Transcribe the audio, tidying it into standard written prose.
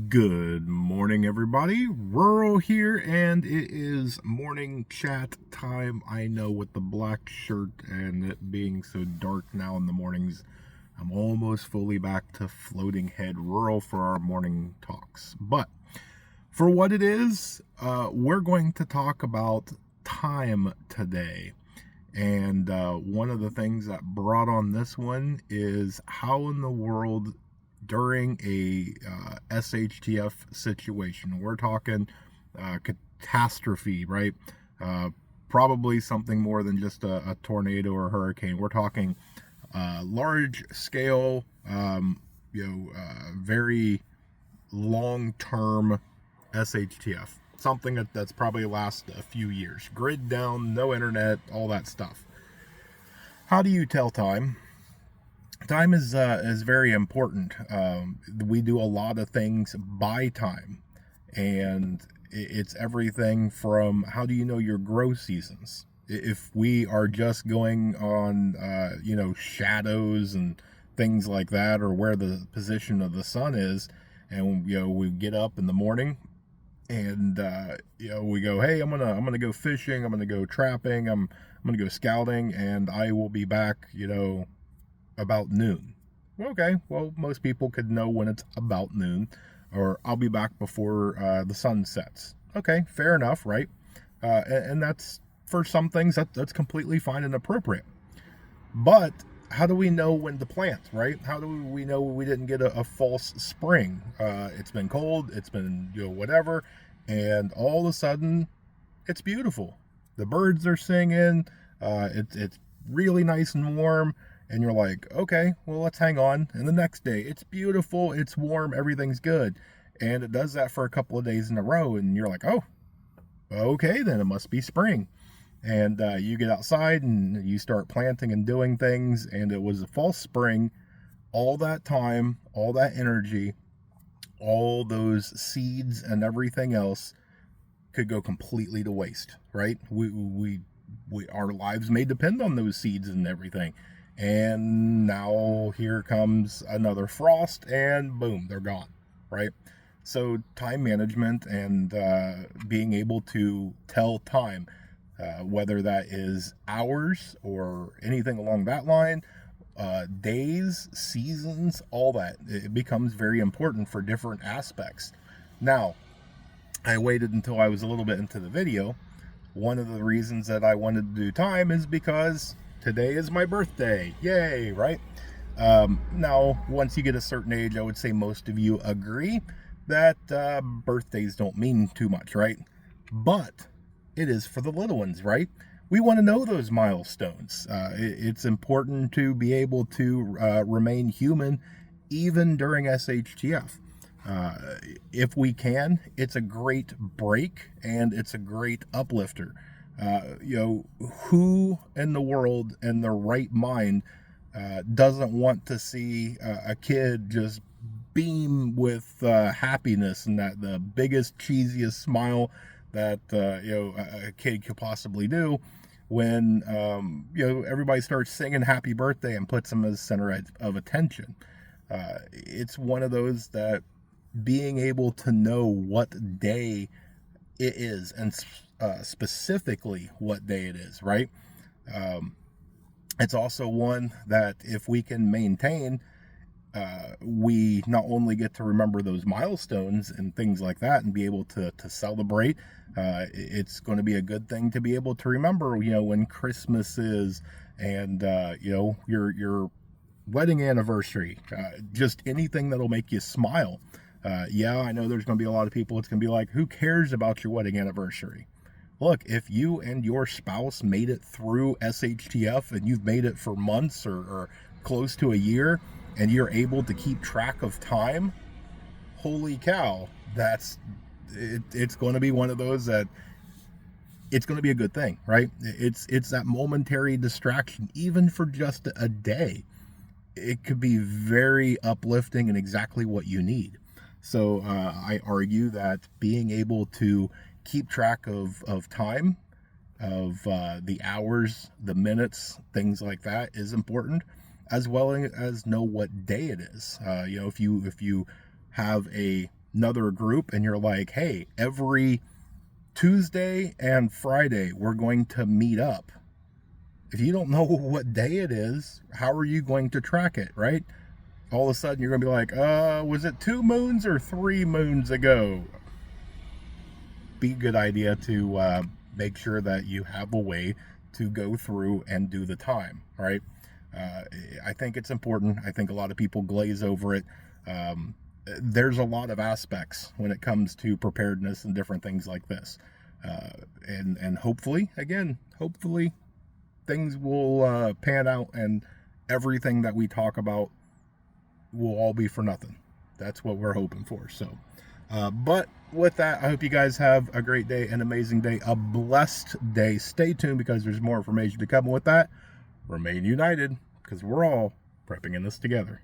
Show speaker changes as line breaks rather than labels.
Good morning, everybody. Rural here, and it is morning chat time. I know, with the black shirt and it being so dark now in the mornings, I'm almost fully back to floating head rural for our morning talks. But for what it is, we're going to talk about time today. And one of the things that brought on this one is how in the world during a SHTF situation, we're talking catastrophe, right? Uh, Probably something more than just a tornado or a hurricane. We're talking large scale, very long term SHTF. Something that's probably last a few years. Grid down, no internet, all that stuff. How do you tell time? Time is very important. We do a lot of things by time, and it's everything from how do you know your grow seasons? If we are just going on, shadows and things like that, or where the position of the sun is, and we get up in the morning and we go, hey, I'm gonna go fishing, I'm gonna go trapping, I'm gonna go scouting, and I will be back, about noon. Okay, well, most people could know when it's about noon, or I'll be back before the sun sets. Okay, fair enough, right? And that's, for some things, that's completely fine and appropriate. But how do we know when to plant, right? How do we know we didn't get a false spring? It's been cold, it's been, whatever, and all of a sudden, it's beautiful. The birds are singing, it's really nice and warm, and you're like, okay, well, let's hang on. And the next day, it's beautiful, it's warm, everything's good. And it does that for a couple of days in a row, and you're like, oh, okay, then it must be spring. And you get outside and you start planting and doing things, and it was a false spring. All that time, all that energy, all those seeds and everything else could go completely to waste, right? Our lives may depend on those seeds and everything. And now here comes another frost, and boom, they're gone, right? So time management and being able to tell time, whether that is hours or anything along that line, days, seasons, all that, it becomes very important for different aspects. Now, I waited until I was a little bit into the video. One of the reasons that I wanted to do time is because today is my birthday. Yay, right? Now, once you get a certain age, I would say most of you agree that birthdays don't mean too much, right? But it is for the little ones, right? We want to know those milestones. It's important to be able to remain human even during SHTF. Uh, if we can, it's a great break and it's a great uplifter. Who in the world in their right mind doesn't want to see a kid just beam with happiness and that the biggest, cheesiest smile that a kid could possibly do when everybody starts singing happy birthday and puts them as center of attention. It's one of those that being able to know what day it is, and specifically what day it is, right? Um, it's also one that if we can maintain, we not only get to remember those milestones and things like that and be able to celebrate. It's going to be a good thing to be able to remember, when Christmas is, and your wedding anniversary, just anything that'll make you smile. Yeah, I know there's going to be a lot of people. It's going to be like, who cares about your wedding anniversary? Look, if you and your spouse made it through SHTF and you've made it for months or close to a year, and you're able to keep track of time, holy cow, that's it. It's going to be one of those that it's going to be a good thing, right? It's that momentary distraction, even for just a day. It could be very uplifting and exactly what you need. So I argue that being able to keep track of time, of the hours, the minutes, things like that is important, as well as know what day it is. If you have a another group and you're like, hey, every Tuesday and Friday, we're going to meet up. If you don't know what day it is, how are you going to track it, right? All of a sudden, you're going to be like, was it 2 moons or 3 moons ago? Be a good idea to make sure that you have a way to go through and do the time, right? I think it's important. I think a lot of people glaze over it. There's a lot of aspects when it comes to preparedness and different things like this. And hopefully, again, hopefully things will pan out and everything that we talk about will all be for nothing. That's what we're hoping for. So, but with that, I hope you guys have a great day, an amazing day, a blessed day. Stay tuned because there's more information to come. With that, remain united because we're all prepping in this together.